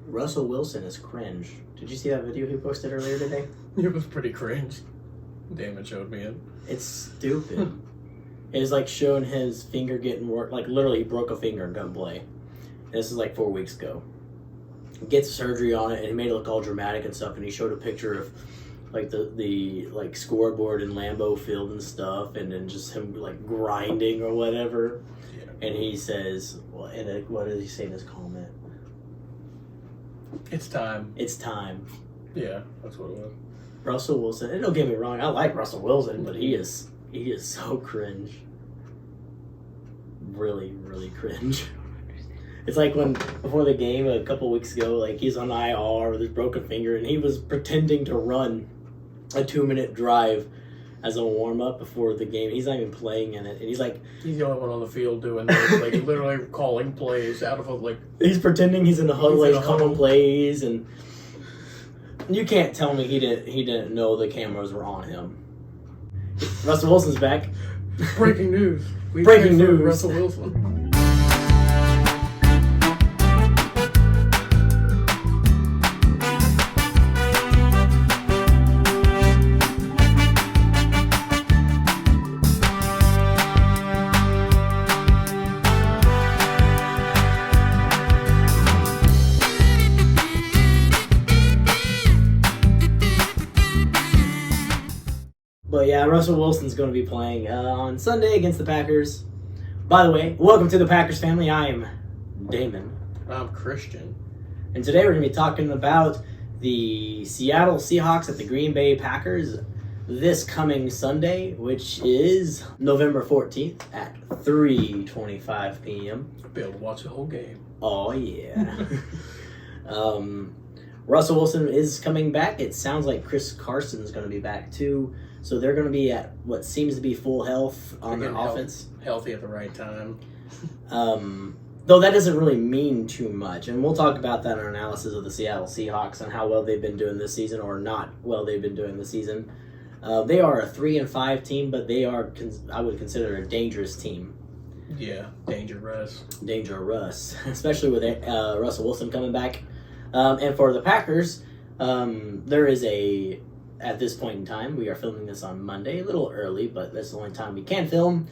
Russell Wilson is cringe. Did you see that video he posted earlier today? It was pretty cringe. Damon showed me it. It's stupid. It was like showing his finger getting worked. Like literally, he broke a finger in gunplay. This is like 4 weeks ago. He gets surgery on it, and he made it look all dramatic and stuff. And he showed a picture of like the like scoreboard in Lambeau Field and stuff, and then just him like grinding or whatever. Yeah. And he says, well, and what does he say in his comment? It's time. It's time. Yeah, that's what it was. Russell Wilson. And don't get me wrong, I like Russell Wilson, but he is so cringe. Really, really cringe. It's like when before the game a couple weeks ago, like he's on IR with his broken finger, and he was pretending to run a 2-minute drive as a warm up before the game. He's not even playing in it, and he's like, he's the only one on the field doing this, like literally calling plays out of like. He's pretending he's in the huddle, he's calling plays, and you can't tell me he didn't know the cameras were on him. Russell Wilson's back. Breaking news. Breaking news. Russell Wilson. But yeah, Russell Wilson's going to be playing on Sunday against the Packers. By the way, welcome to the Packers family. I am Damon. I'm Christian. And today we're going to be talking about the Seattle Seahawks at the Green Bay Packers this coming Sunday, which is November 14th at 3:25 p.m. Be able to watch the whole game. Oh, yeah. Russell Wilson is coming back. It sounds like Chris Carson's going to be back too. So they're going to be at what seems to be full health on their offense. Healthy at the right time. Though that doesn't really mean too much. And we'll talk about that in our analysis of the Seattle Seahawks and how well they've been doing this season or not well they've been doing this season. They are a 3-5 team, but they are, I would consider, a dangerous team. Yeah, dangerous. Dangerous, especially with Russell Wilson coming back. And for the Packers, there is at this point in time, we are filming this on Monday, a little early, but that's the only time we can film.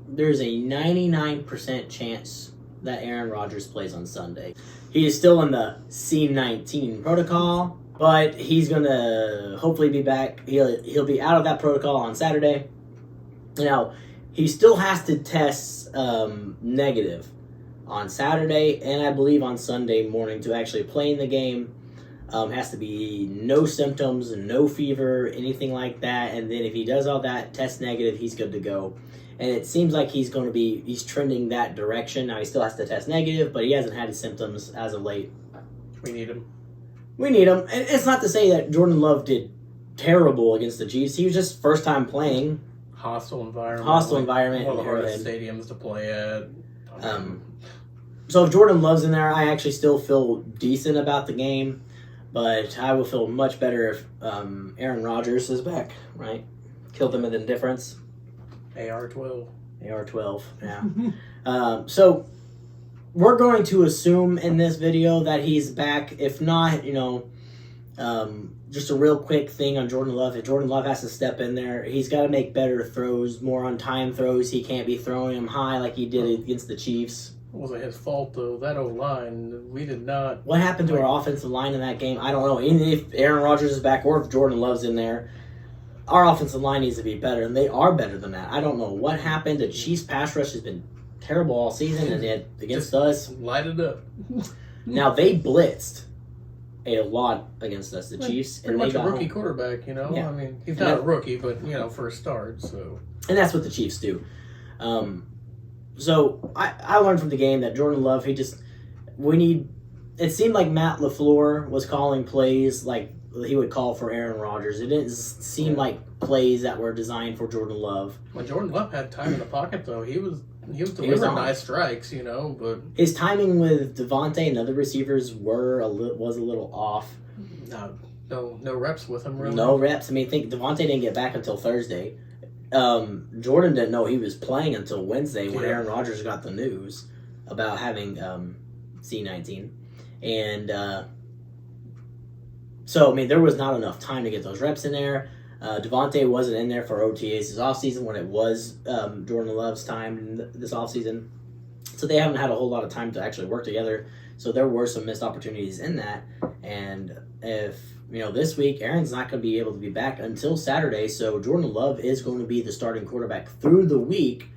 There's a 99% chance that Aaron Rodgers plays on Sunday. He is still in the C-19 protocol, but he's going to hopefully be back. He'll be out of that protocol on Saturday. Now, he still has to test negative on Saturday, and I believe on Sunday morning to actually play in the game. Has to be no symptoms, no fever, anything like that. And then if he does all that, test negative, he's good to go. And it seems like he's trending that direction. Now he still has to test negative, but he hasn't had his symptoms as of late. We need him. We need him. And it's not to say that Jordan Love did terrible against the Chiefs. He was just first time playing. Hostile environment. One of the hardest stadiums to play at. So if Jordan Love's in there, I actually still feel decent about the game. But I will feel much better if Aaron Rodgers is back, right? Killed them with indifference. AR-12. AR-12, yeah. So we're going to assume in this video that he's back. If not, just a real quick thing on Jordan Love. If Jordan Love has to step in there, he's got to make better throws, more on-time throws. He can't be throwing them high like he did against the Chiefs. It wasn't his fault, though. That O-line, we did not... What happened to our offensive line in that game? I don't know. Even if Aaron Rodgers is back or if Jordan Love's in there, our offensive line needs to be better, and they are better than that. I don't know what happened. The Chiefs' pass rush has been terrible all season, and yet against us... Light it up. Now, they blitzed a lot against us, the Chiefs. Pretty much a rookie quarterback, Yeah. I mean, he's not a rookie, but, for a start, so... And that's what the Chiefs do. So I learned from the game that Jordan Love, it seemed like Matt LaFleur was calling plays like he would call for Aaron Rodgers. It didn't seem like plays that were designed for Jordan Love. When Jordan Love had time in the pocket, though, he was delivering nice strikes, but... His timing with Devontae and other receivers was a little off. No reps with him, really. No reps. I mean, I think Devontae didn't get back until Thursday. Jordan didn't know he was playing until Wednesday when Aaron Rodgers got the news about having C19. And so, I mean, there was not enough time to get those reps in there. Devontae wasn't in there for OTAs this offseason when it was Jordan Love's time this offseason. So they haven't had a whole lot of time to actually work together. So there were some missed opportunities in that. And if, this week, Aaron's not going to be able to be back until Saturday. So Jordan Love is going to be the starting quarterback through the week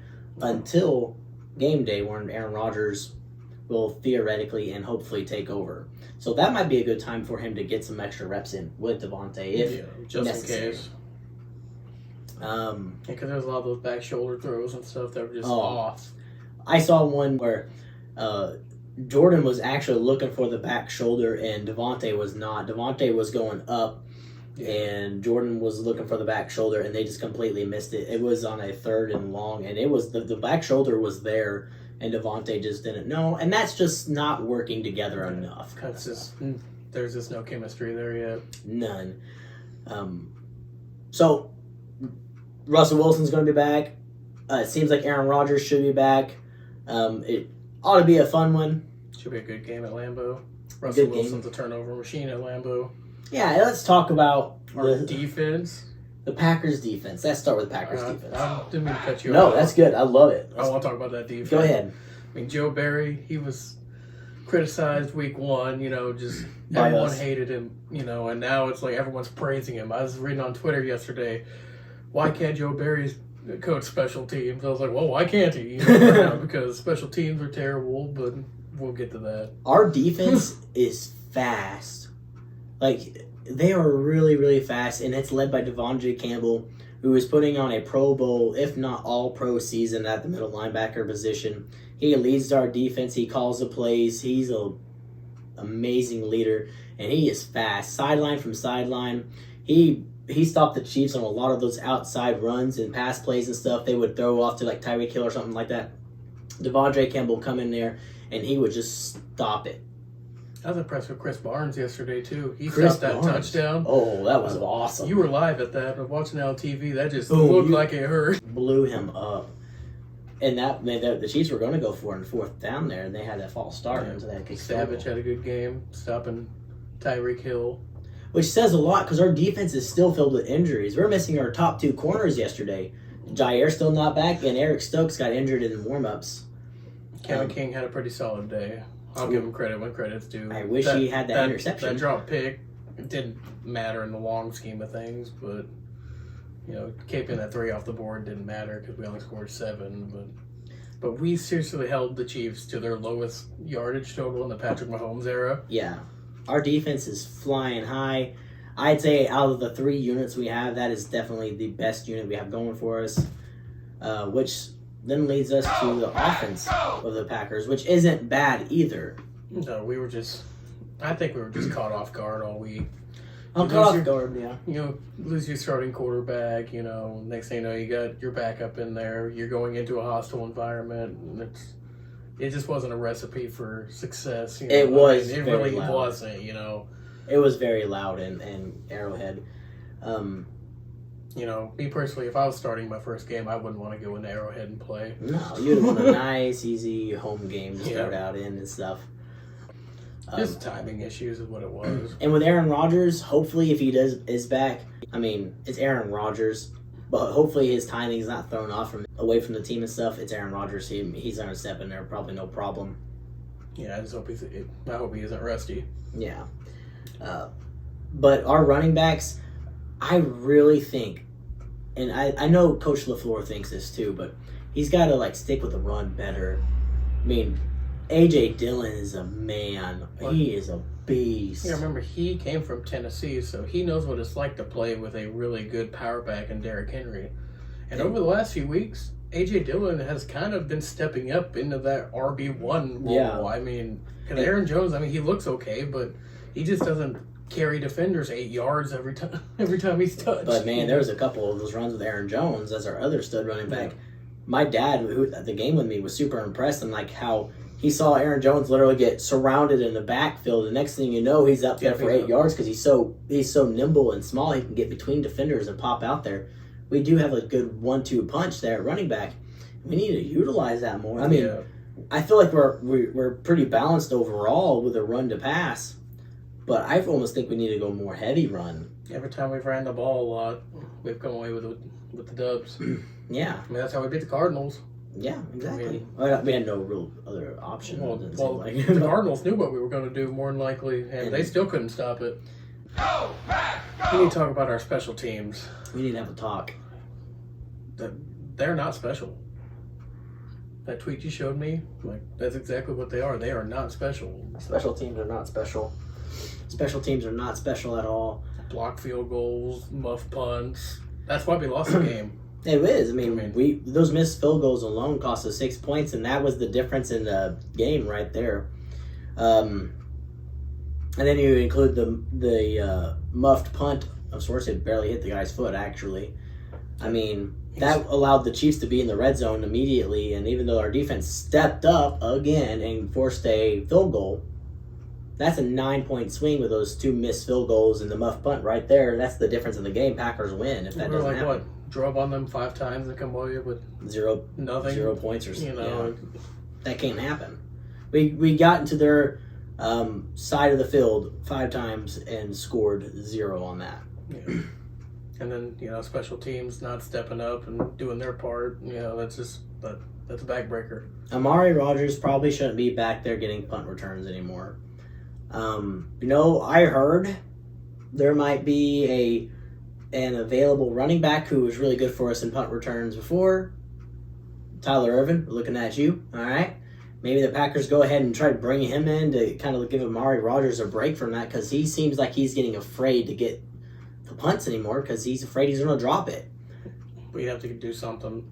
until game day when Aaron Rodgers will theoretically and hopefully take over. So that might be a good time for him to get some extra reps in with Devontae if just necessary. in case. Because there's a lot of those back shoulder throws and stuff that were just off. I saw one where Jordan was actually looking for the back shoulder and Devontae was not. Devontae was going up and Jordan was looking for the back shoulder and they just completely missed it. It was on a 3rd and long and it was the back shoulder was there and Devontae just didn't know. And that's just not working together enough. There's just no chemistry there yet. None. So Russell Wilson's going to be back. It seems like Aaron Rodgers should be back. It ought to be a fun one. Should be a good game at Lambeau. Russell Wilson's a turnover machine at Lambeau. Yeah, let's talk about our defense. The Packers defense. Let's start with the Packers defense. I didn't mean to cut you off. No, that's good. I love it. I want to talk about that defense. Go ahead. I mean, Joe Barry, he was criticized week 1, just everyone hated him, and now it's like everyone's praising him. I was reading on Twitter yesterday, why can't Joe Barry coach special teams? I was like, well, why can't he? Because special teams are terrible, but we'll get to that. Our defense is fast. Like, they are really, really fast, and it's led by Devondre Campbell, who is putting on a Pro Bowl, if not all-pro season at the middle linebacker position. He leads our defense. He calls the plays. He's an amazing leader, and he is fast. Sideline from sideline. He stopped the Chiefs on a lot of those outside runs and pass plays and stuff. They would throw off to like Tyreek Hill or something like that. Devondre Campbell would come in there, and he would just stop it. I was impressed with Chris Barnes yesterday, too. He stopped that touchdown. Oh, that was awesome. You were live at that. I was watching it on TV. That just looked like it hurt. Blew him up. And the Chiefs were going to go for it in 4th down there, and they had that false start into that kick. Savage had a good game, stopping Tyreek Hill. Which says a lot, because our defense is still filled with injuries. We're missing our top 2 corners yesterday. Jair's still not back, and Eric Stokes got injured in warm-ups. Kevin King had a pretty solid day. I'll give him credit when credit's due. I wish he had that interception. That drop pick, it didn't matter in the long scheme of things, but keeping that 3 off the board didn't matter because we only scored 7. But we seriously held the Chiefs to their lowest yardage total in the Patrick Mahomes era. Yeah. Our defense is flying high. I'd say out of the 3 units we have, that is definitely the best unit we have going for us, which then leads us to the offense of the Packers, which isn't bad either. No, I think we were just caught off guard all week. Caught off guard, yeah. Lose your starting quarterback, next thing you know, you got your backup in there. You're going into a hostile environment. And it just wasn't a recipe for success. It really loud. Wasn't, It was very loud in Arrowhead. Me personally, if I was starting my first game, I wouldn't want to go into Arrowhead and play. No, you'd want a nice, easy home game to start out in and stuff. Just timing issues is what it was. And with Aaron Rodgers, hopefully if he is back, I mean, it's Aaron Rodgers, but hopefully his timing's not thrown off away from the team and stuff. It's Aaron Rodgers. He's going to step in there, probably no problem. Yeah, I just hope I hope he isn't rusty. Yeah. But our running backs, I really think, and I know Coach LaFleur thinks this too, but he's got to stick with the run better. I mean, A.J. Dillon is a man. He is a beast. Yeah, remember, he came from Tennessee, so he knows what it's like to play with a really good power back in Derrick Henry. And over the last few weeks, A.J. Dillon has kind of been stepping up into that RB1 role. Yeah. I mean, because Aaron Jones, he looks okay, but he just doesn't carry defenders 8 yards every time he's touched. But man, there was a couple of those runs with Aaron Jones as our other stud running back. Yeah. My dad, who at the game with me, was super impressed in how he saw Aaron Jones literally get surrounded in the backfield. The next thing you know, he's up there for 8 yards because he's so nimble and small. He can get between defenders and pop out there. We do have a good 1-2 punch there at running back. We need to utilize that more. I feel like we're pretty balanced overall with a run to pass, but I almost think we need to go more heavy run. Every time we've ran the ball a lot, we've come away with the dubs. Yeah. I mean, that's how we beat the Cardinals. Yeah, exactly. I mean, we had no real other option. Well, Like. the Cardinals knew what we were going to do more than likely, and they still couldn't stop it. Go, Pack, go! We need to talk about our special teams. We need to have a talk. They're not special. That tweet you showed me, like, that's exactly what they are. They are not special. Special teams are not special. Special teams are not special at all. Block field goals, muff punts. That's why we lost the game. It is. I mean, those missed field goals alone cost us 6 points, and that was the difference in the game right there. And then you include the muffed punt of sorts. It barely hit the guy's foot, actually. I mean, that allowed the Chiefs to be in the red zone immediately, and even though our defense stepped up again and forced a field goal, that's a 9-point swing with those 2 missed field goals and the muff punt right there. That's the difference in the game. Packers win if that doesn't happen. What? Drove on them 5 times and come away with nothing, 0 points or something. You know, that can't happen. We got into their side of the field 5 times and scored 0 on that. Yeah. And then, special teams not stepping up and doing their part. That's a backbreaker. Amari Rodgers probably shouldn't be back there getting punt returns anymore. I heard there might be an available running back who was really good for us in punt returns before. Tyler Irvin, we're looking at you. All right. Maybe the Packers go ahead and try to bring him in to kind of give Amari Rodgers a break from that, because he seems like he's getting afraid to get the punts anymore because he's afraid he's going to drop it. We have to do something,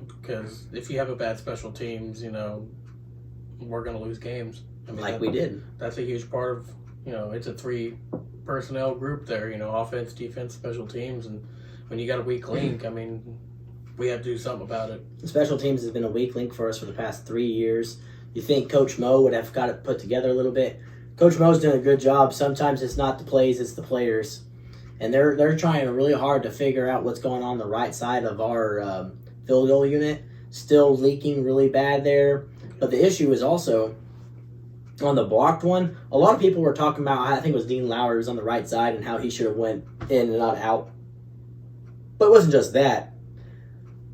because if you have a bad special teams, we're going to lose games. I mean, we did. That's a huge part of, it's a 3 personnel group there, offense, defense, special teams. And when you got a weak link, I mean, we have to do something about it. Special teams has been a weak link for us for the past 3 years. You think Coach Mo would have got it put together a little bit. Coach Mo's doing a good job. Sometimes it's not the plays, it's the players. And they're trying really hard to figure out what's going on the right side of our field goal unit. Still leaking really bad there. But the issue is also on the blocked one. A lot of people were talking about, I think it was Dean Lowry was on the right side and how he should have went in and not out. But it wasn't just that.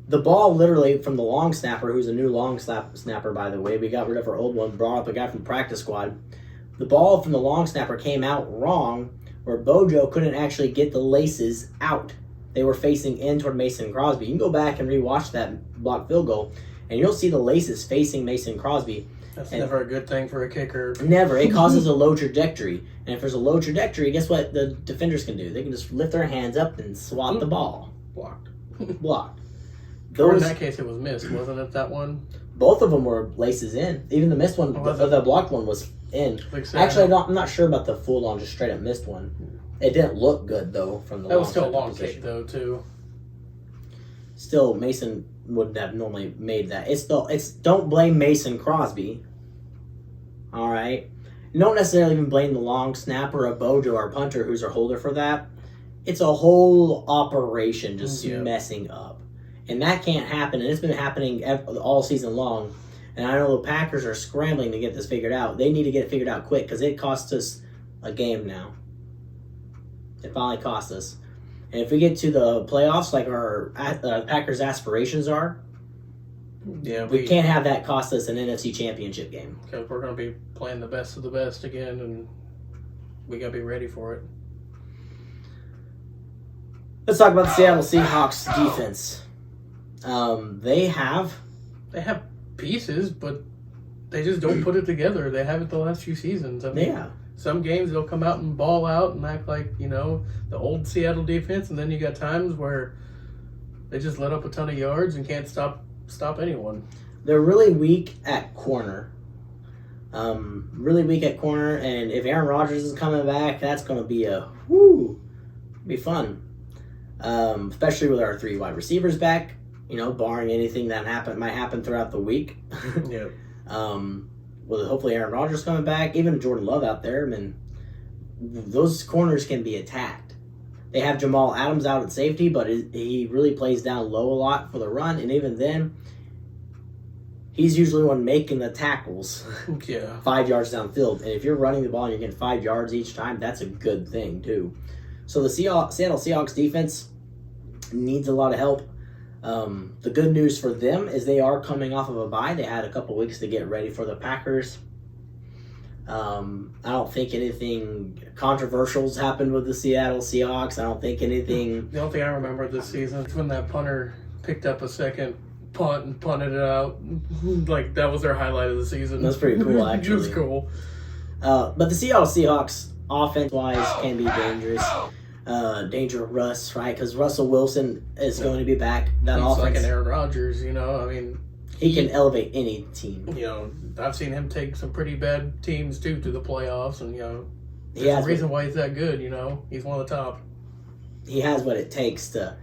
The ball literally from the long snapper, who's a new long snapper, by the way. We got rid of our old one, brought up a guy from the practice squad. The ball from the long snapper came out wrong, where Bojo couldn't actually get the laces out. They were facing in toward Mason Crosby. You can go back and rewatch that blocked field goal, and you'll see the laces facing Mason Crosby. That's never a good thing for a kicker. Never. It causes a low trajectory. And if there's a low trajectory, guess what the defenders can do? They can just lift their hands up and swat the ball. Blocked. Blocked. Or in that case, it was missed, wasn't it, that one? Both of them were laces in. Even the missed one, the blocked one was in. Actually, I'm not sure about the full-on, just straight-up missed one. It didn't look good, though, from the That was still a long kick, though, too. Still, Mason wouldn't have normally made that. It's don't blame Mason Crosby. All right? You don't necessarily even blame the long snapper, a Bojo, or punter who's our holder for that. It's a whole operation just messing up. And that can't happen, and it's been happening all season long. And I know the Packers are scrambling to get this figured out. They need to get it figured out quick because it costs us a game now. It finally cost us. And if we get to the playoffs like our Packers' aspirations are, we can't have that cost us an NFC Championship game. Because we're going to be playing the best of the best again, and we got to be ready for it. Let's talk about the Seattle Seahawks defense. They have pieces, but they just don't put it together. They haven't the last few seasons. I mean, some games they'll come out and ball out and act like, the old Seattle defense, and then you got times where they just let up a ton of yards and can't stop anyone. They're really weak at corner. Really weak at corner, and if Aaron Rodgers is coming back, that's going to be be fun. Especially with our 3 wide receivers back. Barring anything that might happen throughout the week. Yeah. With hopefully Aaron Rodgers coming back, even Jordan Love out there, those corners can be attacked. They have Jamal Adams out at safety, but he really plays down low a lot for the run, and even then, he's usually the one making the tackles Yeah. 5 yards downfield. And if you're running the ball and you're getting 5 yards each time, that's a good thing, too. So the Seattle Seahawks defense needs a lot of help. The good news for them is they are coming off of a bye. They had a couple weeks to get ready for the Packers. I don't think anything controversial's happened with the Seattle Seahawks. I don't think anything... The only thing I remember this season is when that punter picked up a second punt and punted it out. Like, that was their highlight of the season. That's pretty cool, actually. It was cool. But the Seattle Seahawks, offense-wise, can be dangerous, right? Because Russell Wilson is going to be back. That He's offense, like an Aaron Rodgers, you know? I mean... he can elevate any team. You know, I've seen him take some pretty bad teams, too, to the playoffs. And, you know, He there's has a reason why he's that good, you know? He's one of the top. He has what it takes to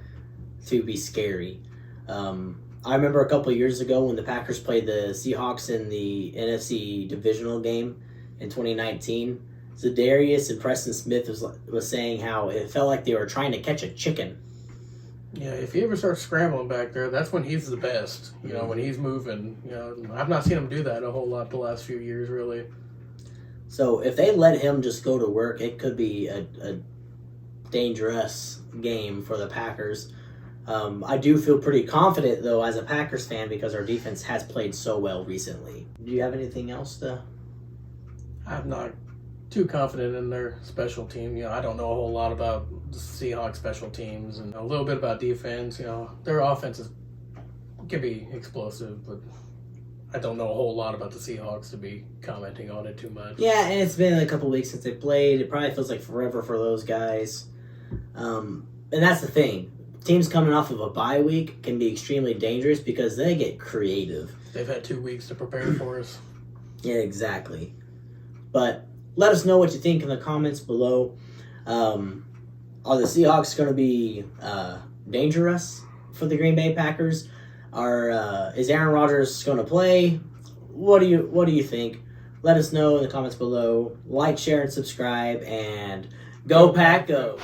be scary. I remember a couple of years ago when the Packers played the Seahawks in the NFC divisional game in 2019. Zadarius and Preston Smith was saying how it felt like they were trying to catch a chicken. Yeah, if he ever starts scrambling back there, that's when he's the best. You know, when he's moving. You know, I've not seen him do that a whole lot the last few years, really. So if they let him just go to work, it could be a dangerous game for the Packers. I do feel pretty confident, though, as a Packers fan, because our defense has played so well recently. Do you have anything else to... I'm not too confident in their special team. You know, I don't know a whole lot about the Seahawks special teams and a little bit about defense. You know, their offense can be explosive, but I don't know a whole lot about the Seahawks to be commenting on it too much. Yeah, and it's been a couple weeks since they played. It probably feels like forever for those guys. And that's the thing. Teams coming off of a bye week can be extremely dangerous because they get creative. They've had 2 weeks to prepare for us. Yeah, exactly. But let us know what you think in the comments below. Are the Seahawks going to be dangerous for the Green Bay Packers? Is Aaron Rodgers going to play? What do you think? Let us know in the comments below. Like, share, and subscribe. And go Pack, go!